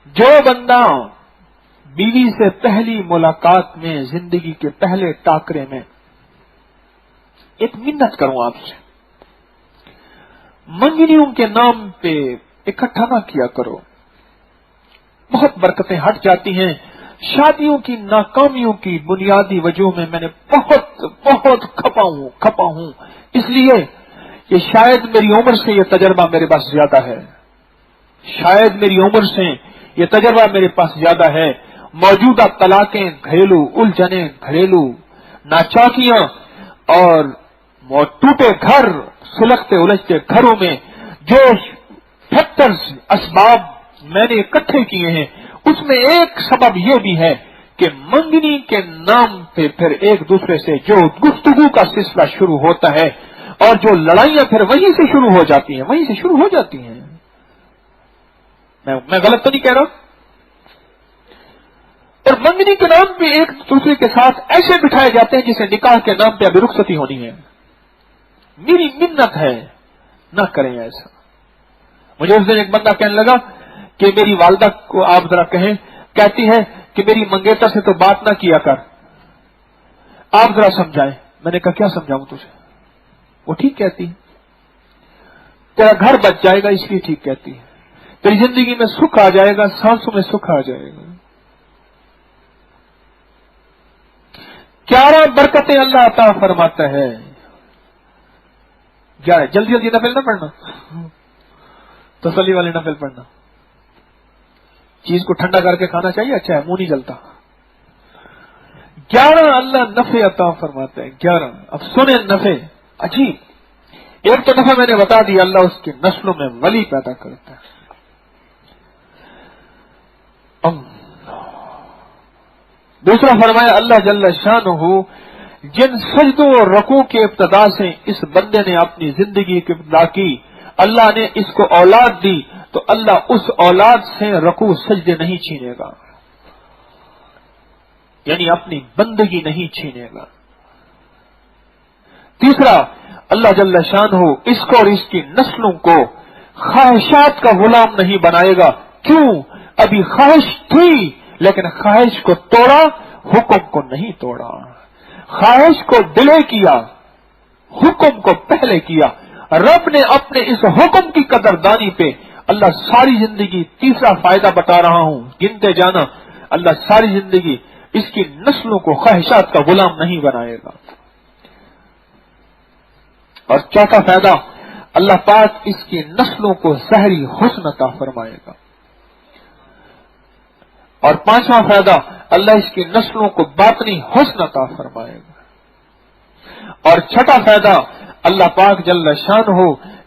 جو بندہ بیوی سے پہلی ملاقات میں زندگی کے پہلے ٹاکرے میں، ایک منت کروں آپ سے، منگنیوں کے نام پہ اکٹھا نہ کیا کرو، بہت برکتیں ہٹ جاتی ہیں۔ شادیوں کی ناکامیوں کی بنیادی وجہ میں نے بہت کھپا ہوں، اس لیے کہ شاید میری عمر سے یہ تجربہ میرے پاس زیادہ ہے، شاید میری عمر سے یہ تجربہ میرے پاس زیادہ ہے۔ موجودہ طلاقیں، گھریلو الجھنیں، گھریلو ناچاکیاں اور ٹوٹے گھر، سلگتے الجھتے گھروں میں جو فیکٹرز، اسباب میں نے اکٹھے کیے ہیں، اس میں ایک سبب یہ بھی ہے کہ منگنی کے نام پہ پھر ایک دوسرے سے جو گفتگو کا سلسلہ شروع ہوتا ہے اور جو لڑائیاں پھر وہیں سے شروع ہو جاتی ہیں، میں غلط تو نہیں کہہ رہا؟ اور منگنی کے نام پہ ایک دوسرے کے ساتھ ایسے بٹھائے جاتے ہیں جسے نکاح کے نام پہ ابھی رخصتی ہونی ہے۔ میری منت ہے نہ کریں ایسا۔ مجھے اس دن ایک بندہ کہنے لگا کہ میری والدہ کو آپ ذرا کہیں، کہتی ہے کہ میری منگیتر سے تو بات نہ کیا کر، آپ ذرا سمجھائیں۔ میں نے کہا کیا سمجھاؤں تجھے؟ وہ ٹھیک کہتی ہے، تیرا گھر بچ جائے گا اس لیے ٹھیک کہتی ہے، تیری زندگی میں سکھ آ جائے گا، سانسوں میں سکھ آ جائے گا۔ 11 برکتیں اللہ عطا فرماتا ہے۔ 11 جلدی نفل نہ پڑھنا، تسلی والے نفل پڑھنا۔ چیز کو ٹھنڈا کر کے کھانا چاہیے، اچھا ہے، منہ نہیں جلتا۔ 11 اللہ نفع عطا فرماتا ہے، 11۔ اب سنیں نفع عجیب۔ ایک تو نفع میں نے بتا دیا، اللہ اس کی نسلوں میں ولی پیدا کرتا ہے۔ دوسرا فرمایا اللہ جل شانہ جن سجدوں اور رکوع کے ابتدا سے اس بندے نے اپنی زندگی کی ابتدا کی، اللہ نے اس کو اولاد دی تو اللہ اس اولاد سے رکوع سجدے نہیں چھینے گا، یعنی اپنی بندگی نہیں چھینے گا۔ تیسرا اللہ جل شانہ اس کو اور اس کی نسلوں کو خواہشات کا غلام نہیں بنائے گا۔ کیوں؟ ابھی خواہش تھی لیکن خواہش کو توڑا، حکم کو نہیں توڑا۔ خواہش کو ڈیلے کیا، حکم کو پہلے کیا۔ رب نے اپنے اس حکم کی قدردانی پہ اللہ ساری زندگی، تیسرا فائدہ بتا رہا ہوں گنتے جانا، اللہ ساری زندگی اس کی نسلوں کو خواہشات کا غلام نہیں بنائے گا۔ اور چوتھا فائدہ اللہ پاک اس کی نسلوں کو ظاہری حسن عطا فرمائے گا۔ اور پانچواں فائدہ اللہ اس کی نسلوں کو باطنی حسن عطا فرمائے گا۔ اور چھٹا فائدہ اللہ پاک جل شانہ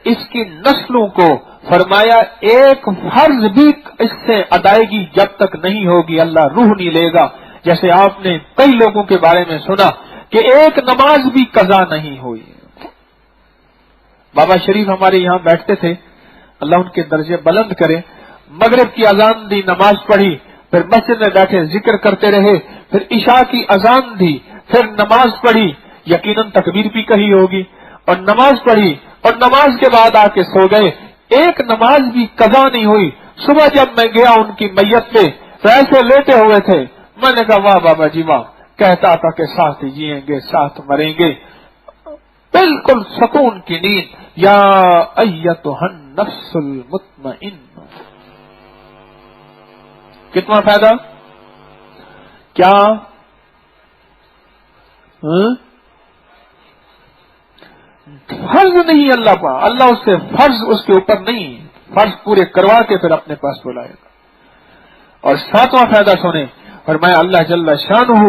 اس کی نسلوں کو فرمایا ایک فرض بھی اس سے ادائیگی جب تک نہیں ہوگی اللہ روح نہیں لے گا۔ جیسے آپ نے کئی لوگوں کے بارے میں سنا کہ ایک نماز بھی قضا نہیں ہوئی۔ بابا شریف ہمارے یہاں بیٹھتے تھے، اللہ ان کے درجے بلند کرے۔ مغرب کی اذان دی، نماز پڑھی، پھر مسجد میں بیٹھے ذکر کرتے رہے، پھر عشاء کی اذان دی، پھر نماز پڑھی، یقیناً تکبیر بھی کہی ہوگی، اور نماز پڑھی اور نماز کے بعد آ کے سو گئے۔ ایک نماز بھی قضا نہیں ہوئی۔ صبح جب میں گیا ان کی میت پہ تو ایسے لیٹے ہوئے تھے، میں نے کہا واہ بابا جی واہ، کہتا تھا کہ ساتھ جیئیں گے ساتھ مریں گے، بالکل سکون کی نیند۔ یا ایتھا النفس المطمئنہ۔ کتنا فائدہ؟ کیا؟ فرض نہیں اللہ کا، اللہ اس سے فرض اس کے اوپر نہیں، فرض پورے کروا کے پھر اپنے پاس بلائے گا۔ اور ساتواں فائدہ سنیں، فرمایا اللہ جل شانہ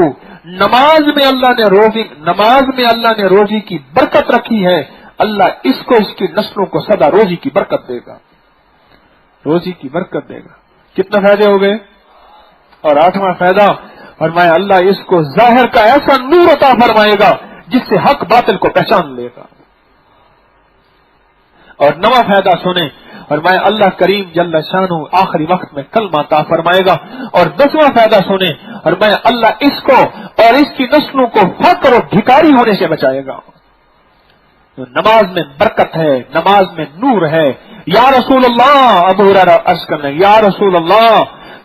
نماز میں اللہ نے روزی کی برکت رکھی ہے، اللہ اس کو اس کی نسلوں کو سدا روزی کی برکت دے گا، روزی کی برکت دے گا۔ کتنے فائدے ہو گئے؟ اور آٹھواں فائدہ فرمایا اللہ اس کو ظاہر کا ایسا نور عطا فرمائے گا جس سے حق باطل کو پہچان لے گا۔ اور نواں فائدہ سنیں، فرمایا اللہ کریم جل شانہ آخری وقت میں کلمہ عطا فرمائے گا۔ اور 10واں فائدہ سنیں، فرمایا اللہ اس کو اور اس کی نسلوں کو فقر اور بھکاری ہونے سے بچائے گا۔ نماز میں برکت ہے، نماز میں نور ہے۔ یا رسول اللہ، ابو ہریرہ عرض کرنے یا رسول اللہ